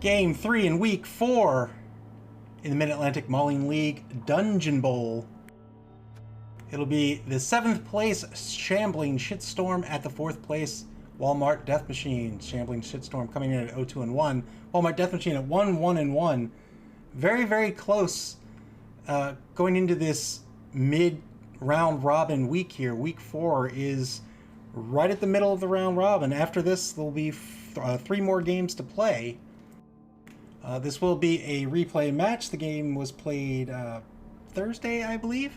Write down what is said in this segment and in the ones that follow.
Game 3 in Week 4 in the Mid-Atlantic Mauling League Dungeonbowl. It'll be the 7th place Shambling Shitstorm at the 4th place Walmart Death Machine. Shambling Shitstorm coming in at 0-2-1. Walmart Death Machine at 1-1-1. Very, very close going into this mid-round robin week here. Week 4 is right at the middle of the round robin. After this, there'll be 3 more games to play. This will be a replay match. The game was played Thursday, I believe.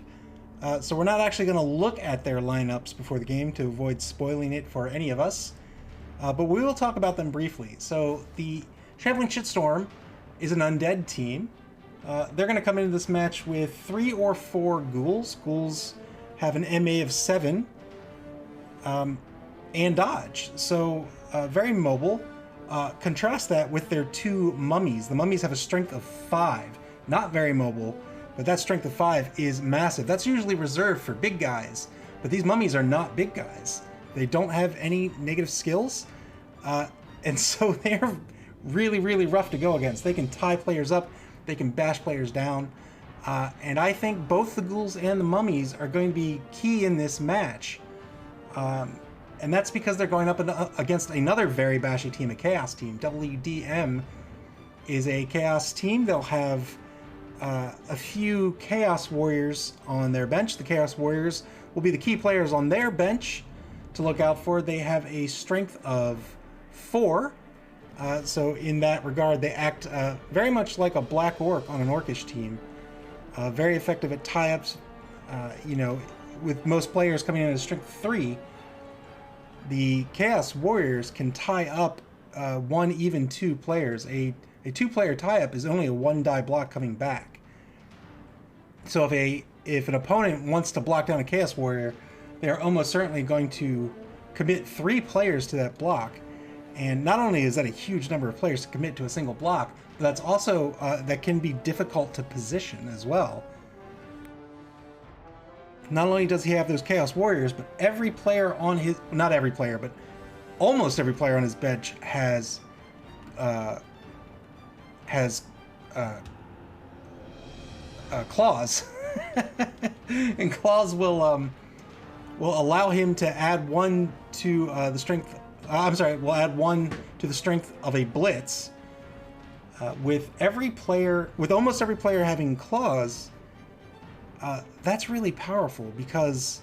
So we're not actually going to look at their lineups before the game to avoid spoiling it for any of us. But we will talk about them briefly. So the Shambling Shitstorm is an undead team. They're going to come into this match with 3 or 4 ghouls. Ghouls have an MA of 7 and dodge. So very mobile. Contrast that with their 2 mummies. The mummies have a strength of 5. Not very mobile, but that strength of 5 is massive. That's usually reserved for big guys, but these mummies are not big guys. They don't have any negative skills, and so they're really, really rough to go against. They can tie players up, they can bash players down, and I think both the ghouls and the mummies are going to be key in this match. And that's because they're going up against another very bashy team, a Chaos team. WDM is a Chaos team. They'll have a few Chaos Warriors on their bench. The Chaos Warriors will be the key players on their bench to look out for. They have a strength of 4. So in that regard, they act very much like a Black Orc on an Orcish team. Very effective at tie-ups. You know, with most players coming in at a strength of 3, the Chaos Warriors can tie up 1, even 2 players. A 2-player tie-up is only a 1-die block coming back. So if an opponent wants to block down a Chaos Warrior, they are almost certainly going to commit 3 players to that block. And not only is that a huge number of players to commit to a single block, but that's also that can be difficult to position as well. Not only does he have those Chaos Warriors, but every player on his... Not every player, but almost every player on his bench has claws. And claws will allow him to add 1 to the strength... will add 1 to the strength of a blitz. With almost every player having claws, that's really powerful because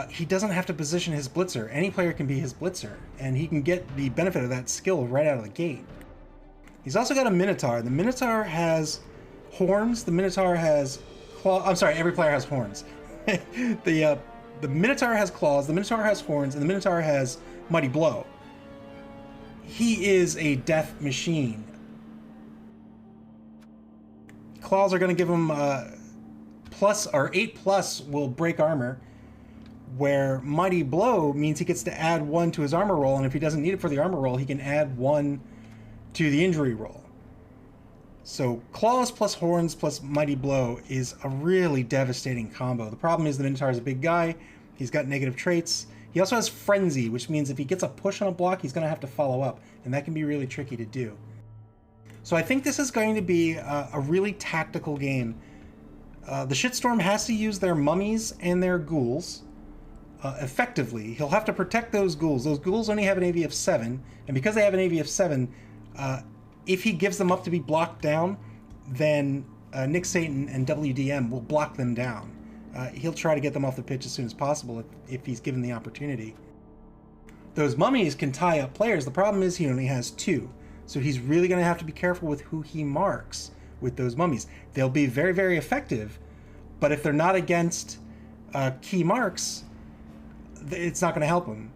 he doesn't have to position his blitzer. Any player can be his blitzer, and he can get the benefit of that skill right out of the gate. He's also got a Minotaur. The Minotaur has horns. The Minotaur has claws. Every player has horns. The Minotaur has claws, the Minotaur has horns, and the Minotaur has Mighty Blow. He is a death machine. Claws are going to give him 8+ will break armor, where Mighty Blow means he gets to add 1 to his armor roll, and if he doesn't need it for the armor roll, he can add 1 to the injury roll. So claws plus horns plus Mighty Blow is a really devastating combo. The problem is the Minotaur is a big guy. He's got negative traits. He also has Frenzy, which means if he gets a push on a block, he's going to have to follow up, and that can be really tricky to do. So I think this is going to be a really tactical game. The Shitstorm has to use their mummies and their ghouls effectively. He'll have to protect those ghouls. Those ghouls only have an AV of 7, and because they have an AV of 7, if he gives them up to be blocked down, then Nick Satan and WDM will block them down. He'll try to get them off the pitch as soon as possible if he's given the opportunity. Those mummies can tie up players. The problem is he only has 2. So he's really going to have to be careful with who he marks with those mummies. They'll be very, very effective, but if they're not against key marks, it's not going to help him.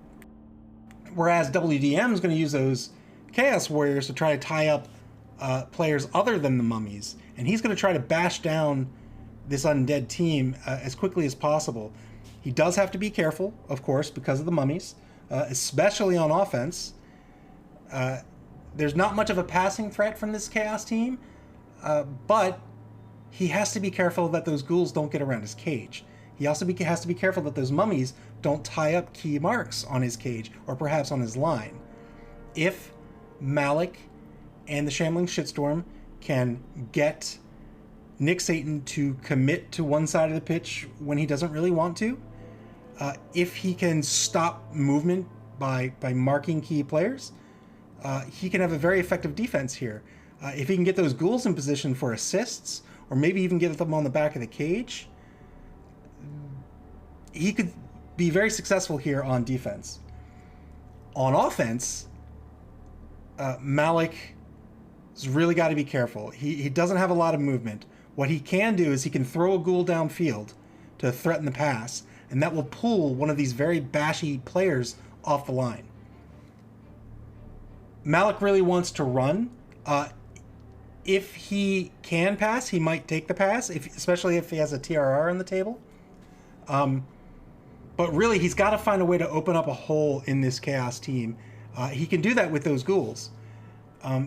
Whereas WDM is going to use those Chaos Warriors to try to tie up players other than the mummies, and he's going to try to bash down this undead team as quickly as possible. He does have to be careful, of course, because of the mummies, especially on offense. There's not much of a passing threat from this Chaos team, but he has to be careful that those ghouls don't get around his cage. He also has to be careful that those mummies don't tie up key marks on his cage or perhaps on his line. If Malik and the Shambling Shitstorm can get Nick Satan to commit to one side of the pitch when he doesn't really want to. If he can stop movement by marking key players, he can have a very effective defense here. If he can get those ghouls in position for assists, or maybe even get them on the back of the cage, he could be very successful here on defense. On offense, Malik has really got to be careful. He doesn't have a lot of movement. What he can do is he can throw a ghoul downfield to threaten the pass, and that will pull one of these very bashy players off the line. Malik really wants to run. If he can pass, he might take the pass, especially if he has a TRR on the table. But really, he's got to find a way to open up a hole in this Chaos team. He can do that with those ghouls.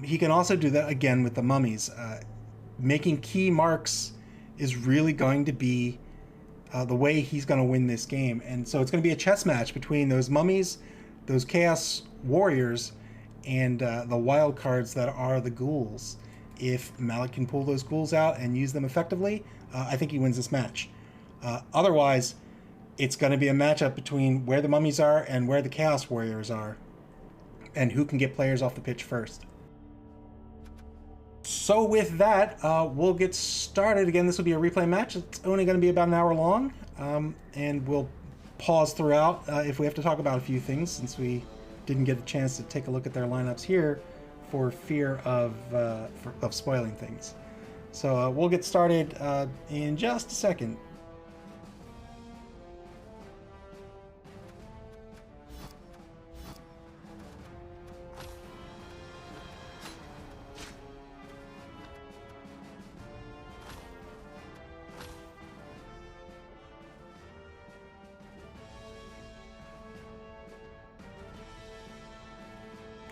He can also do that, again, with the mummies. Making key marks is really going to be the way he's going to win this game. And so it's going to be a chess match between those mummies, those Chaos warriors, and the wild cards that are the ghouls. If Malik can pull those ghouls out and use them effectively, I think he wins this match. Otherwise, it's going to be a matchup between where the mummies are and where the Chaos warriors are, and who can get players off the pitch first. So with that, we'll get started. Again, this will be a replay match. It's only going to be about an hour long, and we'll pause throughout if we have to talk about a few things, since we didn't get a chance to take a look at their lineups here for fear of spoiling things. So we'll get started in just a second.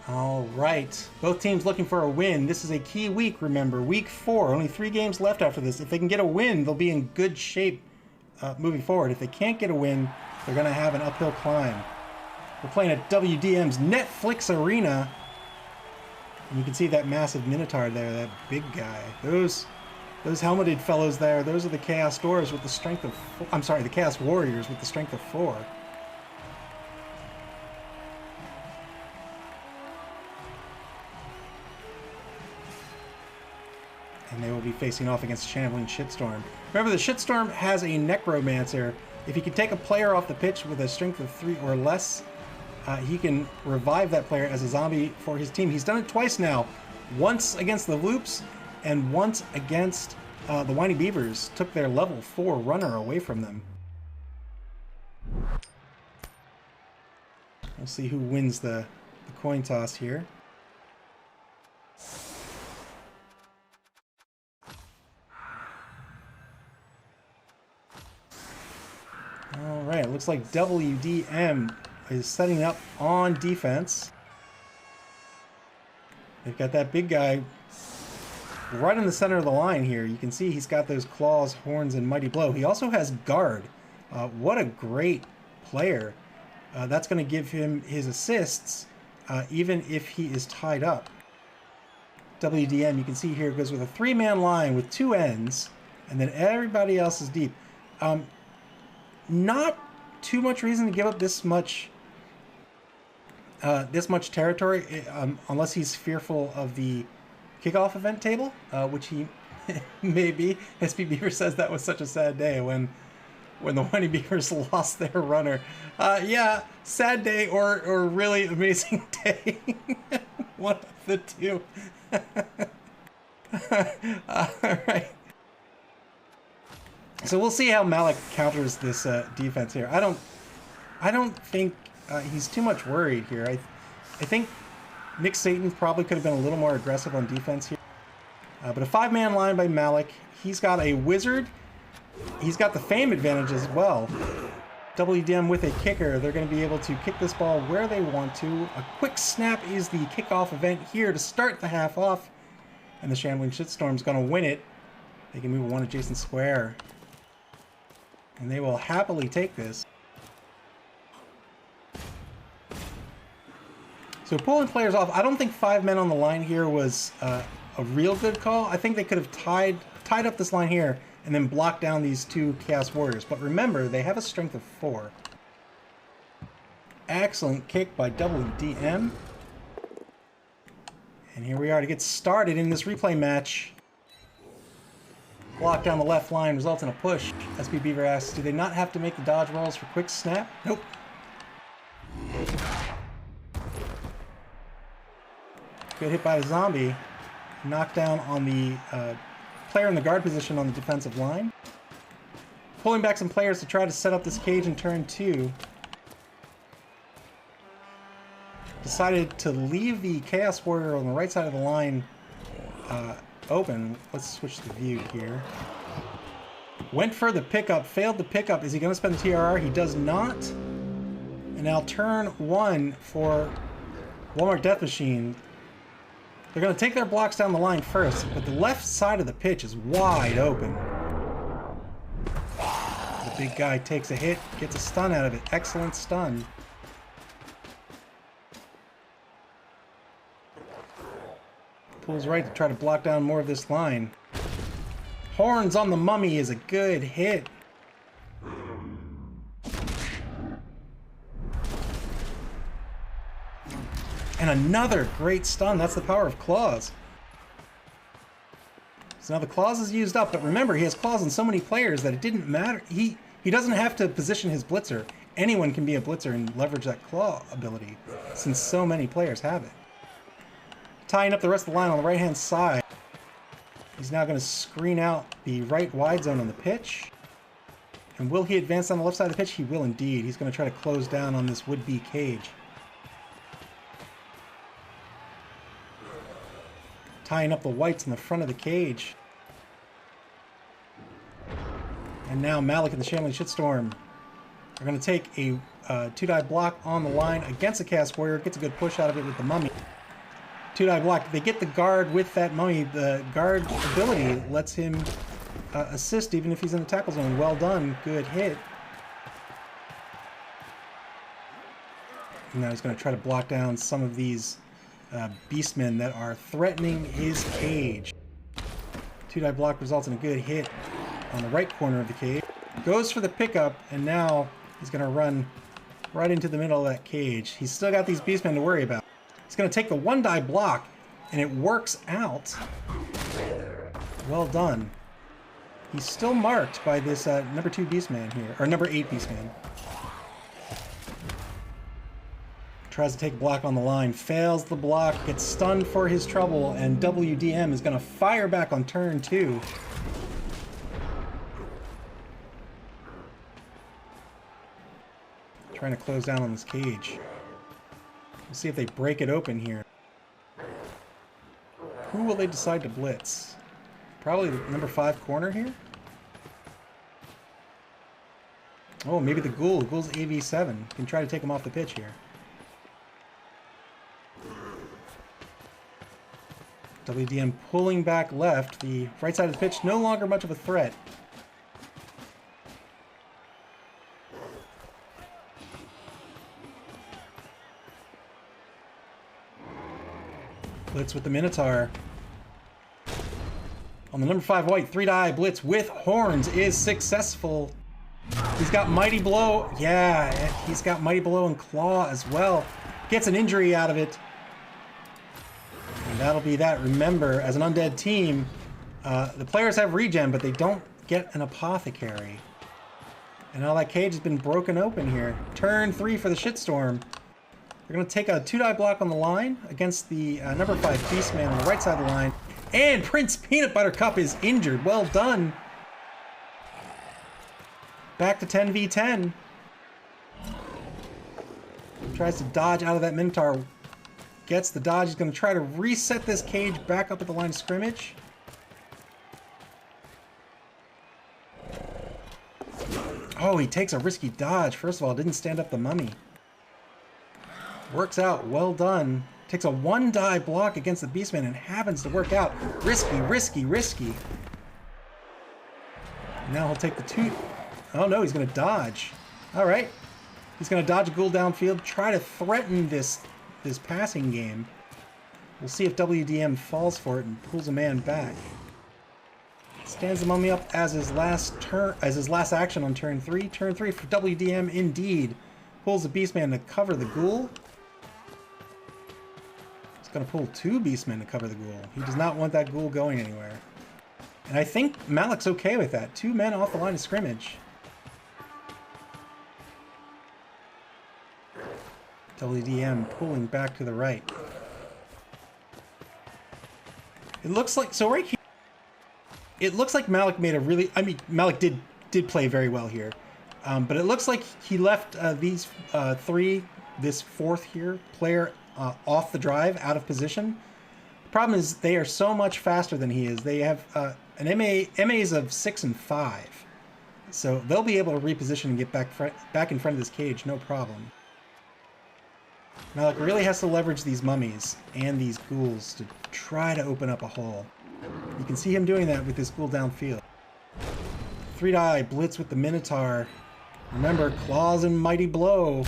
All right, both teams looking for a win. This is a key week, remember, week 4. Only 3 games left after this. If they can get a win, they'll be in good shape moving forward. If they can't get a win, they're going to have an uphill climb. We're playing at WDM's Netflix Arena. And you can see that massive Minotaur there, that big guy. Those helmeted fellows there, those are the Chaos Doors with the strength of... I'm sorry, the Chaos Warriors with the strength of 4. And they will be facing off against Shambling Shitstorm. Remember, the Shitstorm has a Necromancer. If he can take a player off the pitch with a strength of 3 or less, he can revive that player as a zombie for his team. He's done it twice now. Once against the Loops, and once against the Whiny Beavers. Took their level 4 runner away from them. We'll see who wins the coin toss here. All right, it looks like WDM is setting up on defense. They've got that big guy right in the center of the line here. You can see he's got those claws, horns, and mighty blow. He also has guard. What a great player. That's going to give him his assists, even if he is tied up. WDM, you can see here, goes with a 3-man line with 2 ends, and then everybody else is deep. Not too much reason to give up this much territory, unless he's fearful of the kickoff event table, which he may be. SP Beaver says that was such a sad day when the Whiny Beavers lost their runner. Yeah, sad day or really amazing day. One of the two. All right. So we'll see how Malik counters this defense here. I don't think he's too much worried here. I think Nick Satan probably could have been a little more aggressive on defense here. But a 5-man line by Malik. He's got a wizard. He's got the fame advantage as well. WDM with a kicker. They're going to be able to kick this ball where they want to. A quick snap is the kickoff event here to start the half off. And the Shambling Shitstorm's going to win it. They can move 1 adjacent square. And they will happily take this. So pulling players off, I don't think 5 men on the line here was a real good call. I think they could have tied up this line here and then blocked down these 2 Chaos Warriors. But remember, they have a strength of 4. Excellent kick by WDM. And here we are to get started in this replay match. Block down the left line results in a push. SB Beaver asks, do they not have to make the dodge rolls for quick snap? Nope. Good hit by the zombie. Knockdown on the player in the guard position on the defensive line. Pulling back some players to try to set up this cage in turn 2. Decided to leave the Chaos Warrior on the right side of the line open. Let's switch the view here. Went for the pickup, failed the pickup. Is he going to spend the TRR? He does not. And now turn 1 for Walmart Death Machine. They're going to take their blocks down the line first, but the left side of the pitch is wide open. The big guy takes a hit, gets a stun out of it. Excellent stun. Pulls right to try to block down more of this line. Horns on the mummy is a good hit. And another great stun. That's the power of claws. So now the claws is used up, but remember, he has claws on so many players that it didn't matter. He doesn't have to position his blitzer. Anyone can be a blitzer and leverage that claw ability, since so many players have it. Tying up the rest of the line on the right-hand side. He's now going to screen out the right wide zone on the pitch. And will he advance on the left side of the pitch? He will indeed. He's going to try to close down on this would-be cage. Tying up the whites in the front of the cage. And now Malik and the Shambling Shitstorm are going to take a 2-die block on the line against the Chaos Warrior. Gets a good push out of it with the mummy. 2-die block. They get the guard with that mummy. The guard ability lets him assist even if he's in the tackle zone. Well done. Good hit. And now he's going to try to block down some of these beastmen that are threatening his cage. 2-die block results in a good hit on the right corner of the cage. Goes for the pickup, and now he's going to run right into the middle of that cage. He's still got these beastmen to worry about. He's going to take the 1-die block, and it works out. Well done. He's still marked by this number 2 beastman here, or number 8 beastman. Tries to take a block on the line, fails the block, gets stunned for his trouble, and WDM is going to fire back on turn 2. Trying to close down on this cage. Let's see if they break it open here. Who will they decide to blitz? Probably the number 5 corner here? Oh, maybe the Ghoul. Ghoul's AV7. Can try to take him off the pitch here. WDM pulling back left. The right side of the pitch no longer much of a threat. Blitz with the Minotaur. On the number 5 white, 3-die blitz with horns is successful. He's got Mighty Blow. Yeah, he's got Mighty Blow and Claw as well. Gets an injury out of it. And that'll be that. Remember, as an undead team, the players have regen, but they don't get an apothecary. And now that cage has been broken open here. Turn 3 for the Shitstorm. They're going to take a 2-die block on the line against the number 5 Beastman on the right side of the line. And Prince Peanut Butter Cup is injured. Well done. Back to 10v10. Tries to dodge out of that Minotaur. Gets the dodge. He's going to try to reset this cage back up at the line of scrimmage. Oh, he takes a risky dodge. First of all, didn't stand up the mummy. Works out. Well done. Takes a 1-die block against the Beastman and happens to work out. Risky, risky, risky. Now he'll take the 2... Oh no, he's going to dodge. Alright. He's going to dodge a ghoul downfield, try to threaten this this passing game. We'll see if WDM falls for it and pulls a man back. Stands the mummy up as his last action on turn 3. Turn 3 for WDM indeed. Pulls the Beastman to cover the ghoul. He's going to pull 2 Beastmen to cover the ghoul. He does not want that ghoul going anywhere. And I think Malik's okay with that. 2 men off the line of scrimmage. WDM pulling back to the right. It looks like, so right here, it looks like Malik made a really, I mean, Malik did play very well here. But it looks like he left these 3, this 4th here, player off the drive, out of position. The problem is they are so much faster than he is. They have an MAs of 6 and 5. So they'll be able to reposition and get back in front of this cage, no problem. Malik really has to leverage these mummies and these ghouls to try to open up a hole. You can see him doing that with this ghoul downfield. 3 die, blitz with the Minotaur. Remember, claws and mighty blow.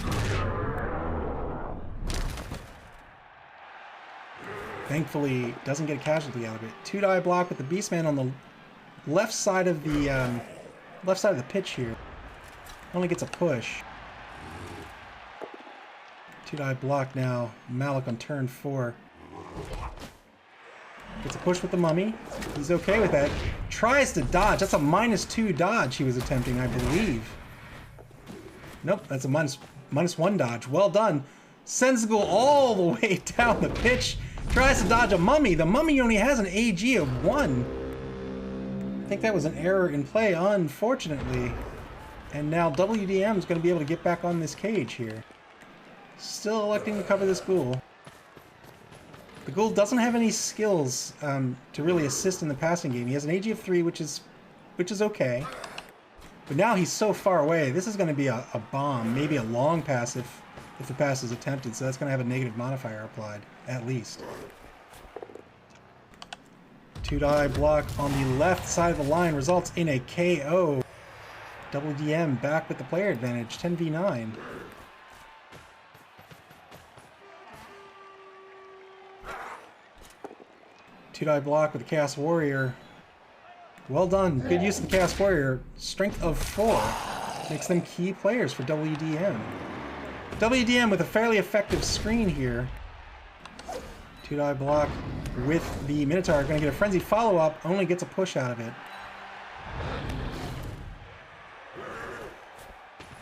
Thankfully, doesn't get a casualty out of it. 2 die block with the Beastman on the left side of the pitch here. Only gets a push. 2 die block now. Malik on turn 4. Gets a push with the mummy. He's okay with that. Tries to dodge. That's a -2 dodge he was attempting, I believe. Nope, that's a -1 dodge. Well done. Sends the ghoul all the way down the pitch. Tries to dodge a mummy. The mummy only has an AG of 1. I think that was an error in play, unfortunately. And now WDM is going to be able to get back on this cage here. Still electing to cover this ghoul. The ghoul doesn't have any skills to really assist in the passing game. He has an AG of 3, which is okay. But now he's so far away. This is going to be a bomb, maybe a long pass if the pass is attempted. So that's going to have a negative modifier applied, at least. 2 die block on the left side of the line results in a KO. WDM back with the player advantage, 10v9. Die block with the Chaos Warrior. Well done. Good use of the Chaos Warrior. Strength of 4 makes them key players for WDM. WDM with a fairly effective screen here. 2 die block with the Minotaur. Going to get a frenzy follow-up. Only gets a push out of it.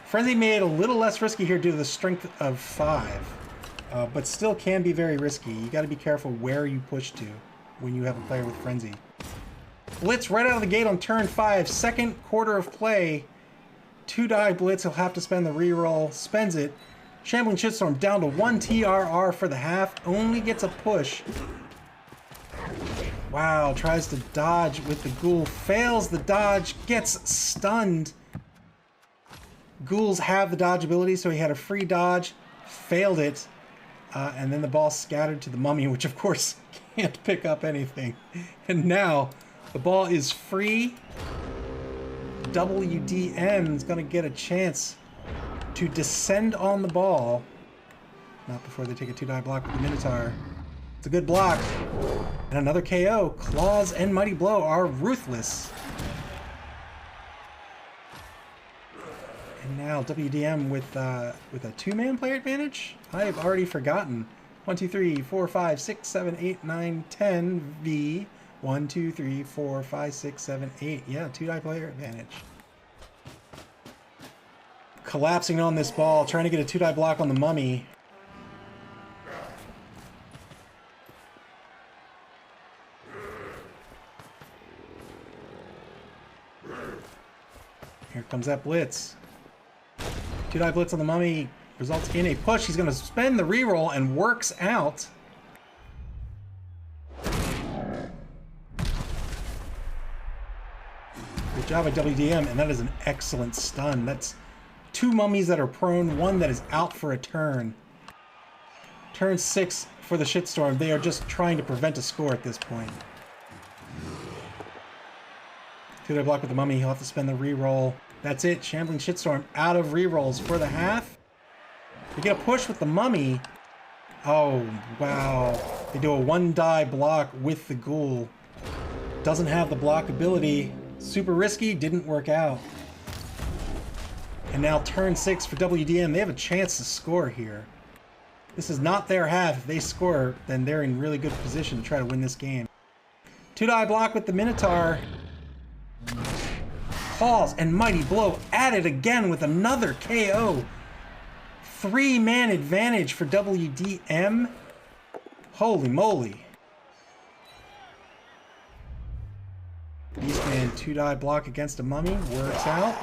Frenzy made a little less risky here due to the strength of 5. But still can be very risky. You got to be careful where you push to when you have a player with frenzy. Blitz right out of the gate on turn 5, second quarter of play. 2 die blitz, he'll have to spend the reroll, spends it. Shambling Shitstorm down to 1 TRR for the half, only gets a push. Wow, tries to dodge with the ghoul, fails the dodge, gets stunned. Ghouls have the dodge ability, so he had a free dodge, failed it. And then the ball scattered to the mummy, which of course can't pick up anything. And now the ball is free. WDM is going to get a chance to descend on the ball. Not before they take a 2 die block with the Minotaur. It's a good block. And another KO. Claws and Mighty Blow are ruthless. And now WDM with a 2-man player advantage? I have already forgotten. 1, 2, 3, 4, 5, 6, 7, 8, 9, 10 V. 1, 2, 3, 4, 5, 6, 7, 8. Yeah, 2 die player advantage. Collapsing on this ball, trying to get a 2 die block on the mummy. Here comes that blitz. 2 die blitz on the mummy results in a push. He's going to spend the reroll and works out. Good job by WDM, and that is an excellent stun. That's 2 mummies that are prone, 1 that is out for a turn. Turn 6 for the Shitstorm. They are just trying to prevent a score at this point. 2 die block with the mummy. He'll have to spend the reroll. That's it. Shambling Shitstorm out of rerolls for the half. We get a push with the mummy. Oh, wow. They do a 1-die block with the ghoul. Doesn't have the block ability. Super risky, didn't work out. And now turn 6 for WDM. They have a chance to score here. This is not their half. If they score, then they're in really good position to try to win this game. 2-die block with the Minotaur. Calls, and Mighty Blow at it again with another KO. 3-man advantage for WDM. Holy moly. Beastman 2-die block against a mummy. Works out.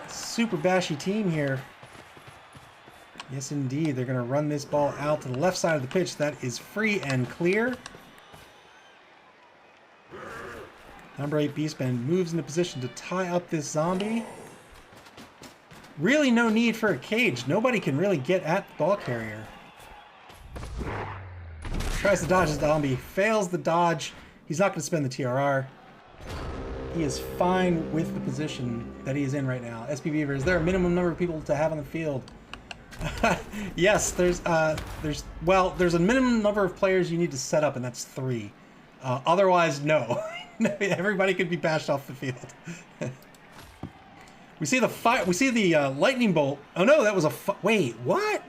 Super bashy team here. Yes, indeed. They're going to run this ball out to the left side of the pitch. That is free and clear. Number 8 Beastman moves into position to tie up this zombie. Really no need for a cage. Nobody can really get at the ball carrier. Tries to dodge the zombie. Fails the dodge. He's not going to spend the TRR. He is fine with the position that he is in right now. SP Beaver, is there a minimum number of people to have on the field? Yes, there's a minimum number of players you need to set up, and that's 3. Otherwise, no. Everybody could be bashed off the field. We see the lightning bolt. Oh no, that was a wait, what?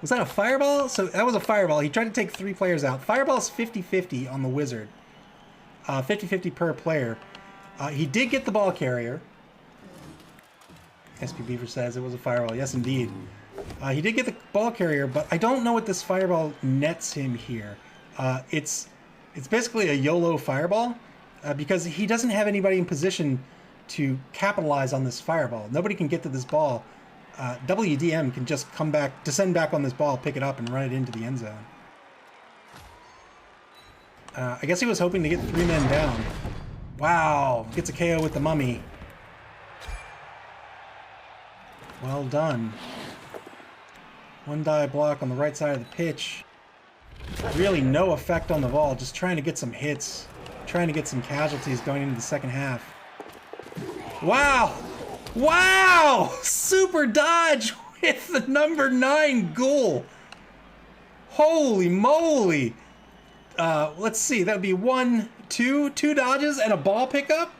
Was that a fireball? So that was a fireball. He tried to take 3 players out. Fireball's 50-50 on the wizard. 50-50 per player. He did get the ball carrier. SP Beaver says it was a fireball. Yes, indeed. He did get the ball carrier, but I don't know what this fireball nets him here. It's basically a YOLO fireball because he doesn't have anybody in position to capitalize on this fireball. Nobody can get to this ball. WDM can just come back, descend back on this ball, pick it up, and run it into the end zone. I guess he was hoping to get 3 men down. Wow, gets a KO with the mummy. Well done. 1-die block on the right side of the pitch. Really no effect on the ball, just trying to get some hits. Trying to get some casualties going into the second half. Wow! Wow! Super dodge with the number 9 ghoul. Holy moly! Let's see, that would be 2 dodges and a ball pickup?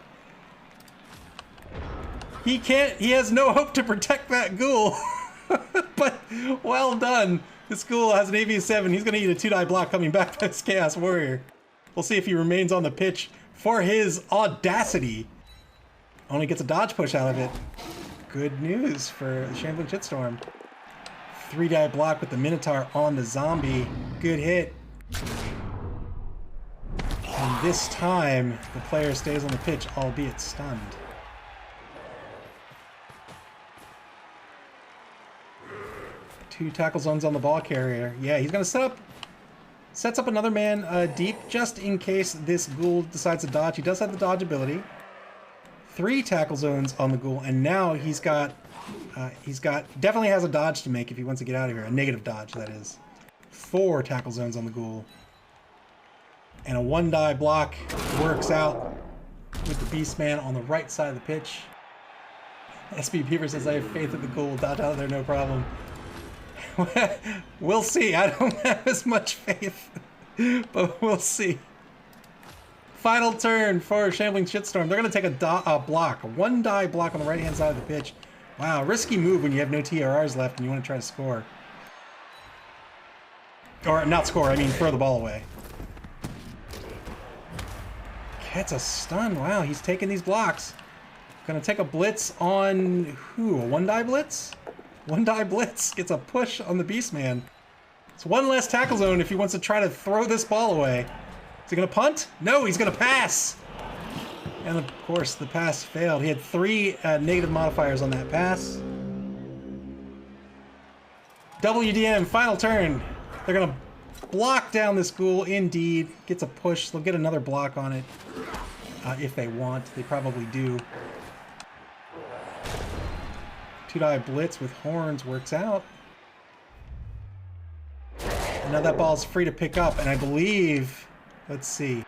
He has no hope to protect that ghoul. But well done. This ghoul has an AV7. He's going to eat a 2-die block coming back by this Chaos Warrior. We'll see if he remains on the pitch for his audacity. Only gets a dodge push out of it. Good news for the Shambling Shitstorm. 3-die block with the Minotaur on the zombie. Good hit. And this time, the player stays on the pitch, albeit stunned. Two tackle zones on the ball carrier. Yeah, he's going to sets up another man deep, just in case this ghoul decides to dodge. He does have the dodge ability. 3 tackle zones on the ghoul, and now he's got definitely has a dodge to make if he wants to get out of here. A negative dodge, that is. 4 tackle zones on the ghoul. And a 1-die block works out with the Beastman on the right side of the pitch. SP Beaver says, I have faith in the ghoul. Dodge out of there, no problem. We'll see. I don't have as much faith, but we'll see. Final turn for Shambling Shitstorm. They're going to take a block, a 1-die block on the right-hand side of the pitch. Wow, risky move when you have no TRRs left and you want to try to score. Or not score, I mean throw the ball away. Gets a stun. Wow, he's taking these blocks. Going to take a blitz on who? A 1-die blitz? 1-die blitz gets a push on the Beastman. It's 1 less tackle zone if he wants to try to throw this ball away. Is he going to punt? No, he's going to pass. And of course, the pass failed. He had 3 negative modifiers on that pass. WDM, final turn. They're going to block down this ghoul. Indeed, gets a push. They'll get another block on it if they want. They probably do. 2-die blitz with horns works out. And now that ball's free to pick up, and I believe, let's see.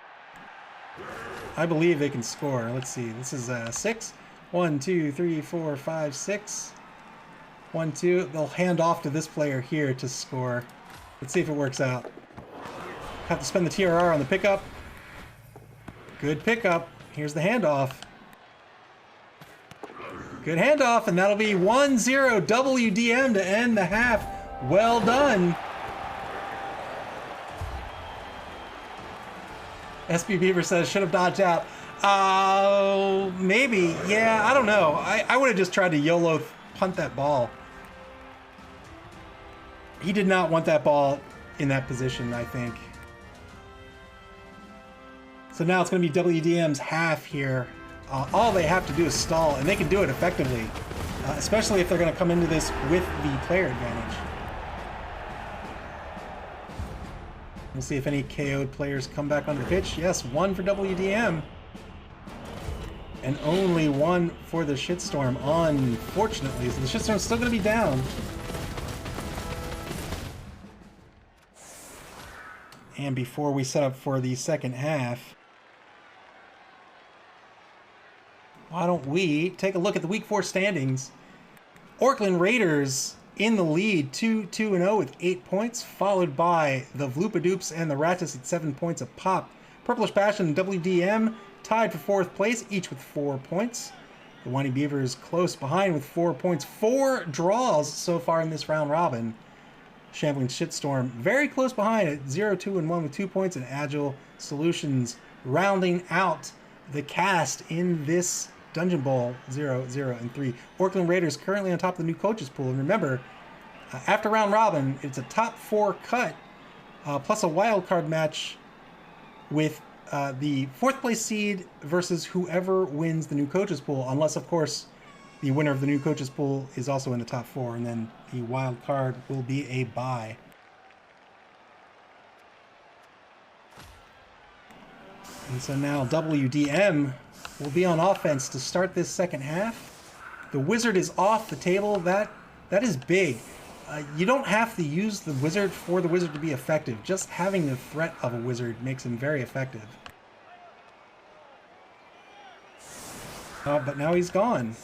I believe they can score. Let's see. This is 6. 1, 2, 3, 4, 5, 6. 1-2. They'll hand off to this player here to score. Let's see if it works out. Have to spend the TRR on the pickup. Good pickup. Here's the handoff. Good handoff, and that'll be 1-0 WDM to end the half. Well done. SB Beaver says, should have dodged out. Maybe. Yeah, I don't know. I would have just tried to YOLO punt that ball. He did not want that ball in that position, I think. So now it's going to be WDM's half here. All they have to do is stall, and they can do it effectively, especially if they're going to come into this with the player advantage. We'll see if any KO'd players come back on the pitch. Yes, one for WDM. And only one for the Shitstorm, unfortunately. So the Shitstorm's still going to be down. And before we set up for the second half, why don't we take a look at the Week 4 standings? Orkland Raiders in the lead, 2-0 with 8 points, followed by the Vloopadoops and the Rattus at 7 points apop. Purplish Passion and WDM tied for 4th place, each with 4 points. The Whiny Beavers close behind with 4 points. 4 draws so far in this round robin. Shambling Shitstorm very close behind at 0-2-1 with 2 points, and Agile Solutions rounding out the cast in this Dungeonbowl 0-0-3. Orkland Raiders currently on top of the new coaches pool. And remember, after round robin, it's a top 4 cut plus a wild card match with the 4th place seed versus whoever wins the new coaches pool, unless of course the winner of the new coaches pool is also in the top 4, and then the wild card will be a bye. And so now WDM will be on offense to start this second half. The Wizard is off the table. That is big. You don't have to use the Wizard for the Wizard to be effective. Just having the threat of a Wizard makes him very effective. But now he's gone.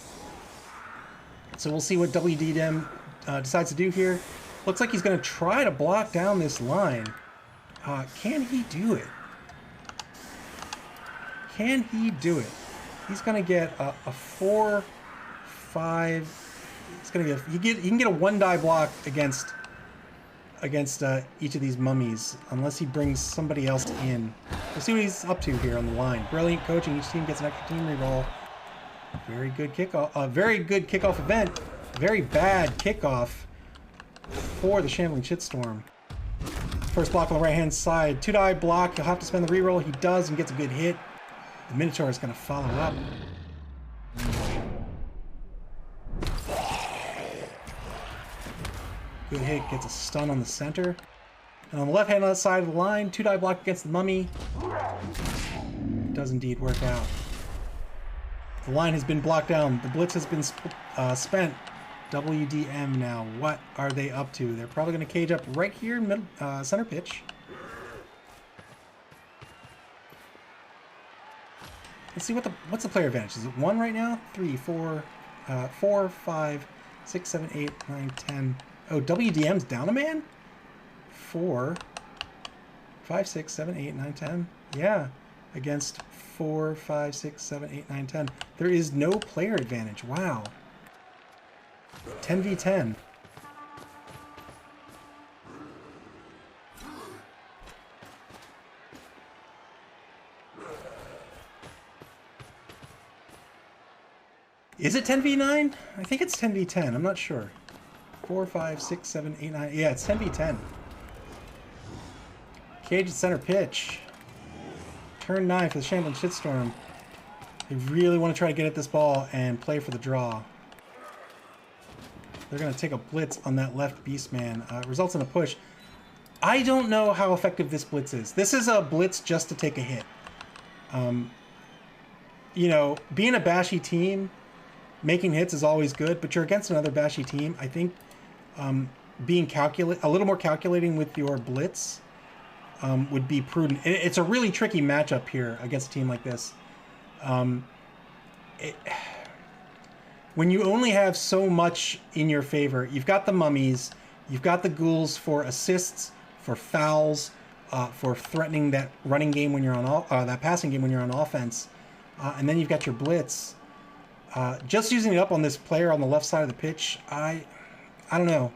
So we'll see what WDM decides to do here. Looks like he's going to try to block down this line. Can he do it? Can he do it? He's going to get a 4-5. He's going to get he can get a 1-die block against each of these mummies, unless he brings somebody else in. We'll see what he's up to here on the line. Brilliant coaching. Each team gets an extra team reroll. Very good kickoff. Very good kickoff event. Very bad kickoff for the Shambling Shitstorm. First block on the right-hand side. 2-die block. He'll have to spend the reroll. He does and gets a good hit. The Minotaur is going to follow up. Good hit. Gets a stun on the center. And on the left-hand side of the line, 2-die block against the mummy. Does indeed work out. The line has been blocked down. The blitz has been spent. WDM now. What are they up to? They're probably going to cage up right here in middle, center pitch. Let's see what's the player advantage. Is it 1 right now? 3, 4, 4, 5, 6, 7, 8, 9, 10. Oh, WDM's down a man? 4, 5, 6, 7, 8, 9, 10. Yeah, against 4, 5, 6, 7, 8, 9, 10. There is no player advantage. Wow. 10v10. Is it 10v9? I think it's 10v10. I'm not sure. 4, 5, 6, 7, 8, 9. Yeah, it's 10v10. Cage at center pitch. Turn 9 for the Shambling Shitstorm. They really want to try to get at this ball and play for the draw. They're going to take a blitz on that left Beastman. Results in a push. I don't know how effective this blitz is. This is a blitz just to take a hit. You know, being a bashy team, making hits is always good, but you're against another bashy team. I think being a little more calculating with your blitz would be prudent. It's a really tricky matchup here against a team like this. when you only have so much in your favor, you've got the mummies, you've got the ghouls for assists, for fouls, for threatening that running game when you're on that passing game when you're on offense, and then you've got your blitz. Just using it up on this player on the left side of the pitch, I don't know.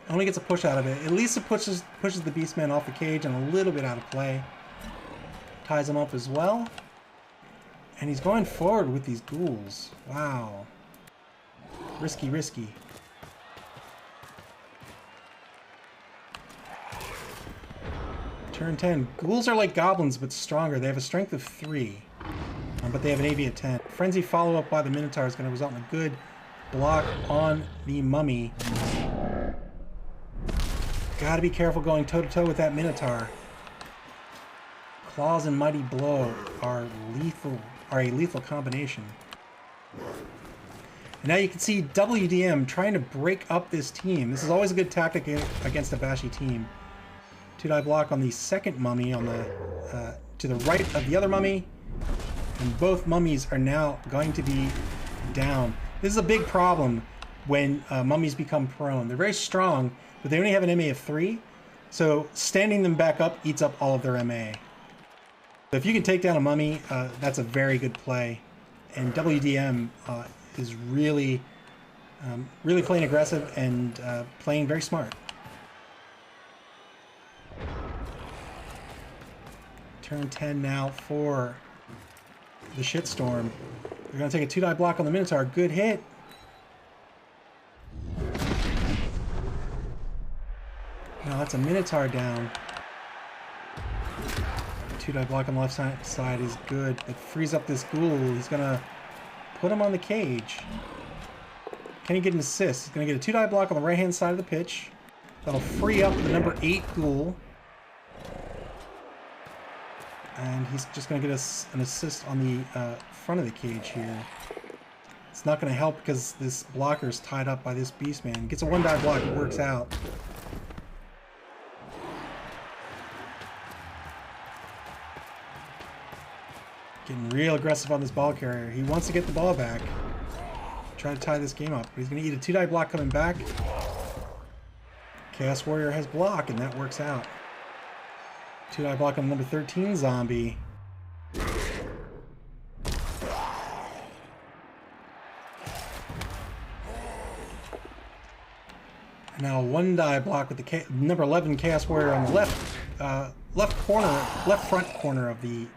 Only gets a push out of it. At least it pushes the Beastman off the cage and a little bit out of play. Ties him up as well. And he's going forward with these ghouls. Wow. Risky, risky. Turn 10. Ghouls are like goblins, but stronger. They have a strength of 3. But they have an AV of 10. Frenzy follow-up by the Minotaur is going to result in a good block on the mummy. Gotta be careful going toe-to-toe with that Minotaur. Claws and Mighty Blow are a lethal combination. And now you can see WDM trying to break up this team. This is always a good tactic against a bashy team. 2-die block on the second mummy on the to the right of the other mummy. And both mummies are now going to be down. This is a big problem when mummies become prone. They're very strong, but they only have an MA of 3, so standing them back up eats up all of their MA. So if you can take down a mummy, that's a very good play. And WDM is really playing aggressive and playing very smart. Turn 10 now for the Shitstorm. They're going to take a 2-die block on the Minotaur. Good hit. Now that's a Minotaur down. 2-die block on the left side is good. It frees up this ghoul. He's going to put him on the cage. Can he get an assist? He's going to get a 2-die block on the right-hand side of the pitch. That'll free up the number 8 ghoul. And he's just going to get us an assist on the front of the cage here. It's not going to help because this blocker's tied up by this Beastman. Gets a 1-die block, it works out. Getting real aggressive on this ball carrier. He wants to get the ball back. Try to tie this game up. But he's going to eat a 2-die block coming back. Chaos Warrior has block, and that works out. 2-die block on the number 13 zombie. And now 1-die block with the number 11 Chaos Warrior on the left front corner of the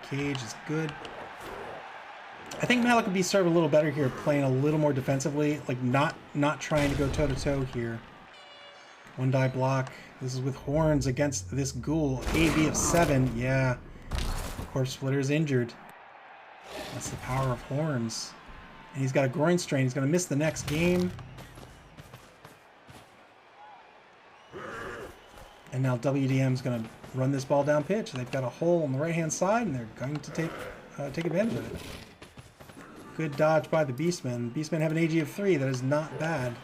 cage is good. I think Malik could be served a little better here, playing a little more defensively, like not trying to go toe-to-toe here. 1-die block. This is with horns against this ghoul. AV of 7. Yeah. Corpse Splitter's injured. That's the power of horns. And he's got a groin strain. He's going to miss the next game. And now WDM's going to run this ball down pitch. They've got a hole on the right-hand side, and they're going to take advantage of it. Good dodge by the Beastmen. Beastmen have an AG of 3. That is not bad.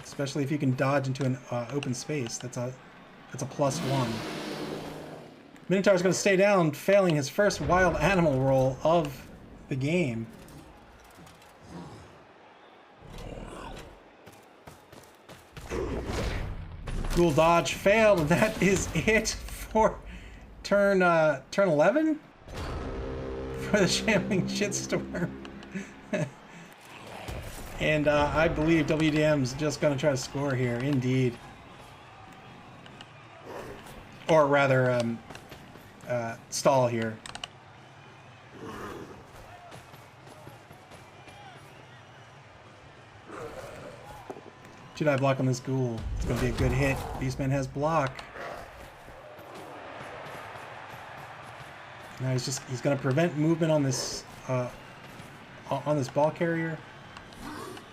Especially if you can dodge into an open space. That's a +1. Minotaur's going to stay down, failing his first wild animal roll of the game. Ghoul dodge failed, and that is it for turn 11 for the Shambling Shitstorm. And I believe WDM's just going to try to score here, indeed. Or rather, stall here. Two-die block on this ghoul. It's going to be a good hit. Beastman has block. Now he's going to prevent movement on this ball carrier.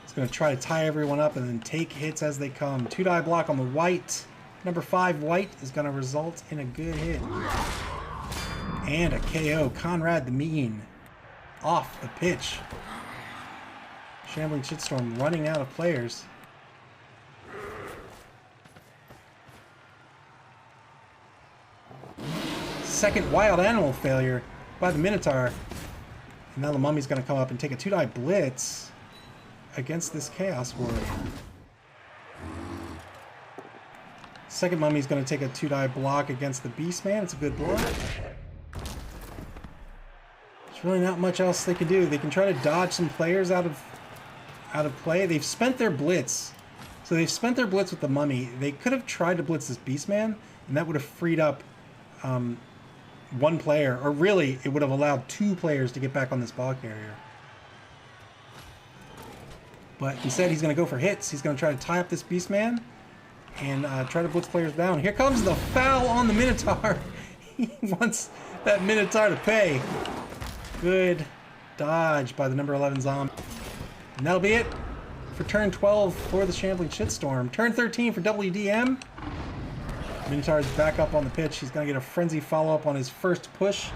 He's going to try to tie everyone up and then take hits as they come. 2-die block on the white. Number 5 white is going to result in a good hit. And a KO. Conrad the Mean off the pitch. Shambling Shitstorm running out of players. Second wild animal failure by the Minotaur. And now the mummy's going to come up and take a 2-die blitz against this Chaos Warrior. Second mummy's going to take a 2-die block against the Beastman. It's a good block. There's really not much else they can do. They can try to dodge some players out of play. They've spent their blitz. So they've spent their blitz with the mummy. They could have tried to blitz this Beastman, and that would have freed up one player, or really, it would have allowed 2 players to get back on this ball carrier. But instead, he's going to go for hits. He's going to try to tie up this Beastman and try to blitz players down. Here comes the foul on the Minotaur. He wants that Minotaur to pay. Good dodge by the number 11 zombie. And that'll be it for turn 12 for the Shambling Shitstorm. Turn 13 for WDM. Minotaur is back up on the pitch. He's going to get a frenzy follow-up on his first push.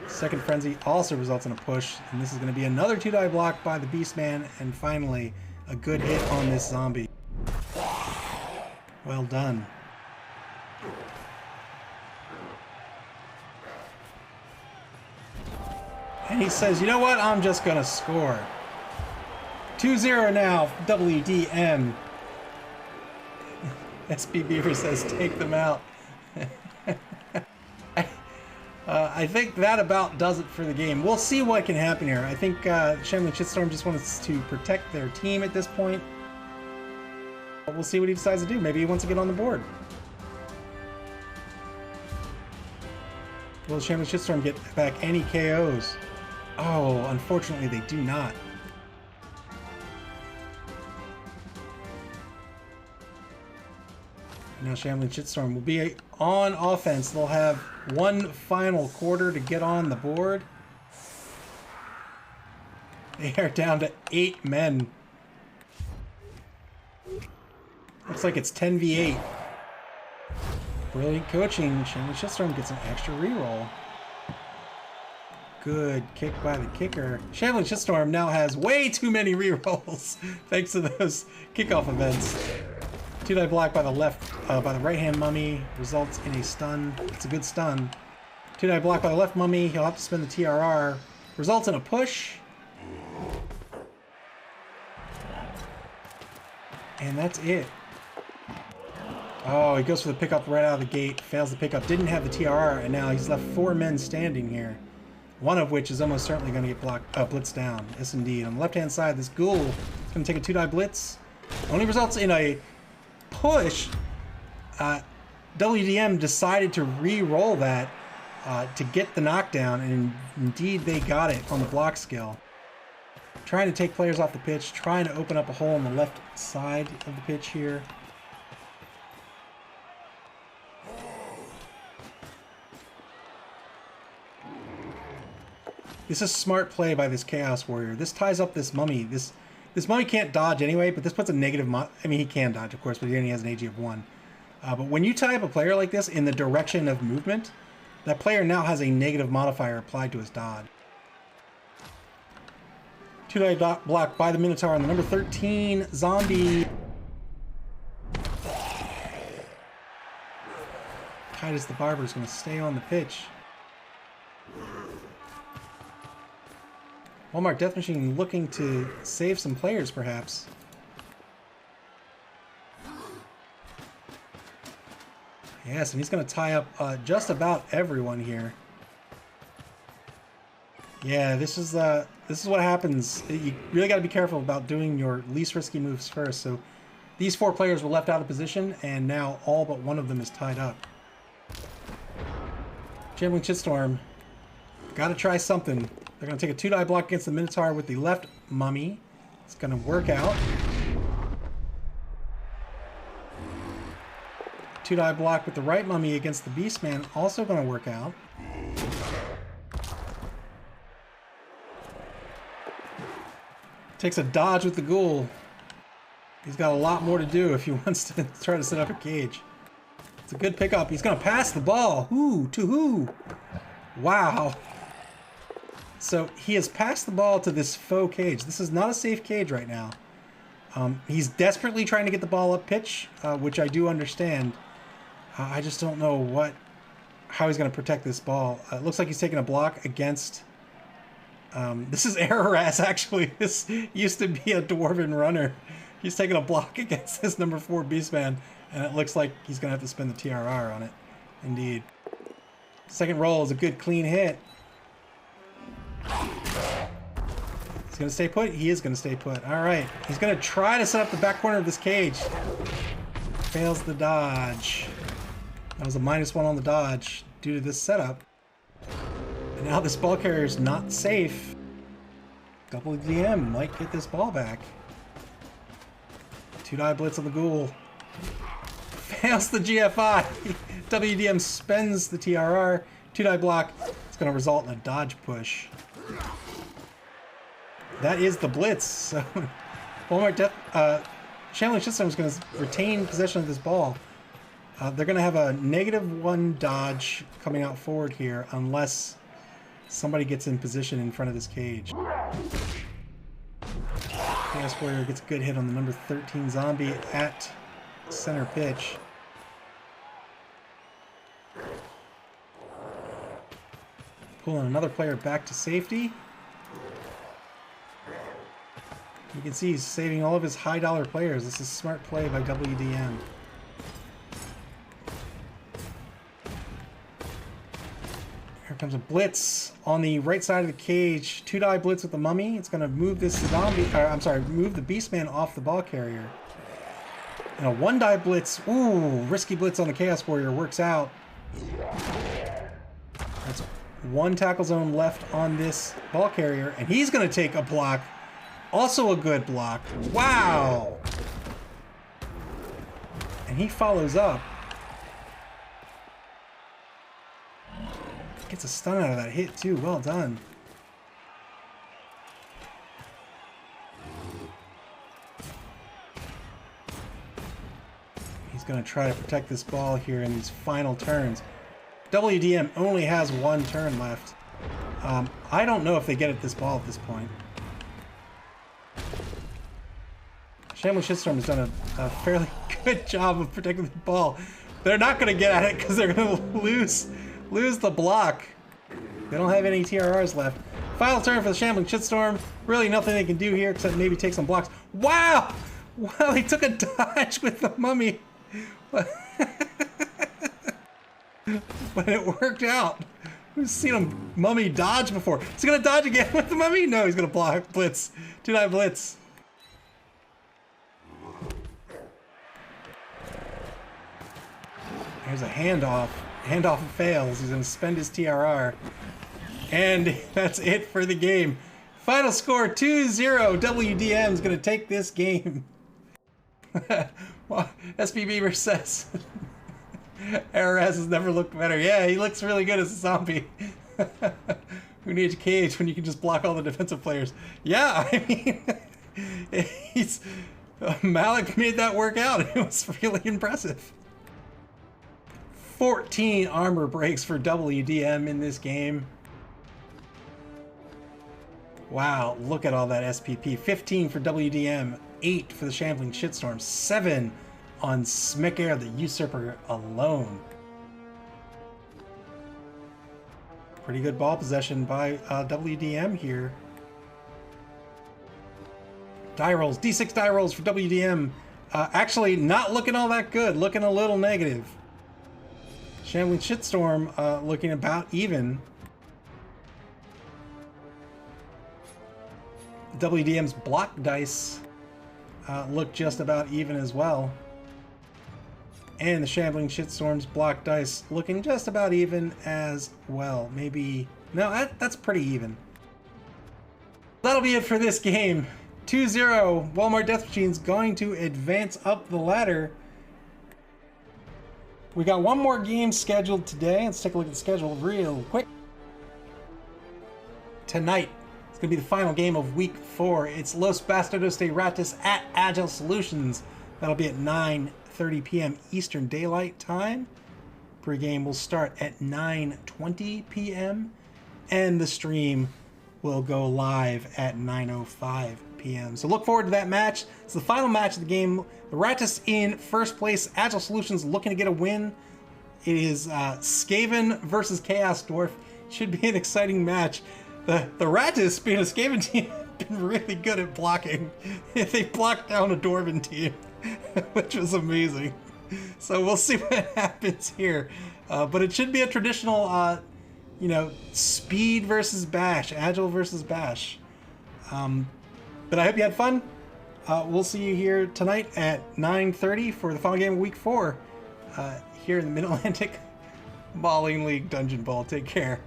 Second frenzy also results in a push, and this is going to be another 2-die block by the Beastman, and finally a good hit on this zombie. Well done. And he says, you know what? I'm just going to score. 2-0 now, WDM. SB Beaver says, take them out. I think that about does it for the game. We'll see what can happen here. I think Shambling Shitstorm just wants to protect their team at this point. But we'll see what he decides to do. Maybe he wants to get on the board. Will Shambling Shitstorm get back any KOs? Oh, unfortunately they do not. Now Shambling Shitstorm will be on offense. They'll have one final quarter to get on the board. They are down to 8 men. Looks like it's 10v8. Brilliant coaching. Shambling Shitstorm gets an extra reroll. Good kick by the kicker. Shambling Shitstorm now has way too many rerolls thanks to those kickoff events. 2-die block by the right-hand mummy results in a stun. It's a good stun. 2-die block by the left mummy. He'll have to spend the TRR. Results in a push. And that's it. Oh, he goes for the pickup right out of the gate. Fails the pickup. Didn't have the TRR, and now he's left 4 men standing here. One of which is almost certainly going to get blitzed down. Yes, indeed. On the left-hand side, this ghoul is going to take a 2-die blitz. Only results in a push. WDM decided to re-roll that to get the knockdown, and indeed they got it on the block skill. Trying to take players off the pitch, trying to open up a hole on the left side of the pitch here. This is smart play by this Chaos Warrior. This ties up this mummy. This mummy can't dodge anyway, but this puts a negative... I mean, he can dodge, of course, but he only has an AG of 1. But when you tie up a player like this in the direction of movement, that player now has a negative modifier applied to his dodge. 2-die block by the Minotaur on the number 13 zombie. Titus the Barber is going to stay on the pitch. Walmart Death Machine looking to save some players, perhaps. Yes, and he's going to tie up just about everyone here. Yeah, this is what happens. You really got to be careful about doing your least risky moves first. So these 4 players were left out of position, and now all but one of them is tied up. Shambling Shitstorm, got to try something. They're going to take a 2-die block against the Minotaur with the left mummy. It's going to work out. 2-die block with the right mummy against the Beastman, also going to work out. Takes a dodge with the ghoul. He's got a lot more to do if he wants to try to set up a cage. It's a good pickup. He's going to pass the ball. Who to who? Wow. So he has passed the ball to this faux cage. This is not a safe cage right now. He's desperately trying to get the ball up pitch, which I do understand. I just don't know how he's going to protect this ball. It looks like he's taking a block against This is Araras, actually. This used to be a Dwarven runner. He's taking a block against this number 4 Beastman, and it looks like he's going to have to spend the TRR on it. Indeed. Second roll is a good, clean hit. He's going to stay put? He is going to stay put. All right. He's going to try to set up the back corner of this cage. Fails the dodge. That was a -1 on the dodge due to this setup. And now this ball carrier is not safe. WDM might get this ball back. 2-die blitz on the ghoul. Fails the GFI. WDM spends the TRR. 2-die block. It's going to result in a dodge push. That is the blitz. So, Walmart Shambling Shitstorm is going to retain possession of this ball. They're going to have a -1 dodge coming out forward here unless somebody gets in position in front of this cage. Chaos Warrior gets a good hit on the number 13 zombie at center pitch. Pulling another player back to safety. You can see he's saving all of his high-dollar players. This is a smart play by WDM. Here comes a blitz on the right side of the cage. 2-die blitz with the mummy. It's going to move this zombie. Move the Beastman off the ball carrier. And a 1-die blitz. Ooh, risky blitz on the Chaos Warrior works out. That's 1 tackle zone left on this ball carrier, and he's going to take a block. Also a good block. Wow! And he follows up. Gets a stun out of that hit too. Well done. He's going to try to protect this ball here in these final turns. WDM only has 1 turn left. I don't know if they get at this ball at this point. Shambling Shitstorm has done a fairly good job of protecting the ball. They're not going to get at it because they're going to lose the block. They don't have any TRRs left. Final turn for the Shambling Shitstorm. Really nothing they can do here except maybe take some blocks. Wow! Wow, he took a dodge with the mummy. But it worked out. We've seen him mummy dodge before. Is he going to dodge again with the mummy? No, he's going to block. Blitz. 2-die blitz. Here's a handoff. Handoff fails. He's going to spend his TRR. And that's it for the game. Final score 2-0. WDM is going to take this game. Well, SPB says Araras has never looked better. Yeah, he looks really good as a zombie. Who needs a cage when you can just block all the defensive players? Yeah, I mean, Malik made that work out. It was really impressive. 14 armor breaks for WDM in this game. Wow, look at all that SPP. 15 for WDM, 8 for the Shambling Shitstorm, 7 on Smick the Usurper alone. Pretty good ball possession by WDM here. Die rolls, D6 die rolls for WDM. Actually, not looking all that good, looking a little negative. Shambling Shitstorm looking about even. WDM's block dice look just about even as well. And the Shambling Shitstorm's block dice looking just about even as well. Maybe... No, that's pretty even. That'll be it for this game. 2-0. Walmart Death Machine's going to advance up the ladder. We got one more game scheduled today. Let's take a look at the schedule real quick. Tonight, it's going to be the final game of Week 4. It's Los Bastardos de Ratas at Agile Solutions. That'll be at 9:30 p.m. Eastern Daylight Time. Pre-game will start at 9:20 p.m. and the stream will go live at 9:05 p.m. So look forward to that match. It's the final match of the game. The Ratas in first place. Agile Solutions looking to get a win. It is Skaven versus Chaos Dwarf. Should be an exciting match. The Ratus, being a Skaven team, have been really good at blocking. They blocked down a Dwarven team, which was amazing. So we'll see what happens here. But it should be a traditional, you know, speed versus bash, agile versus bash. But I hope you had fun. We'll see you here tonight at 9:30 for the final game of Week 4 here in the Mid-Atlantic Bowling League Dungeon Bowl. Take care.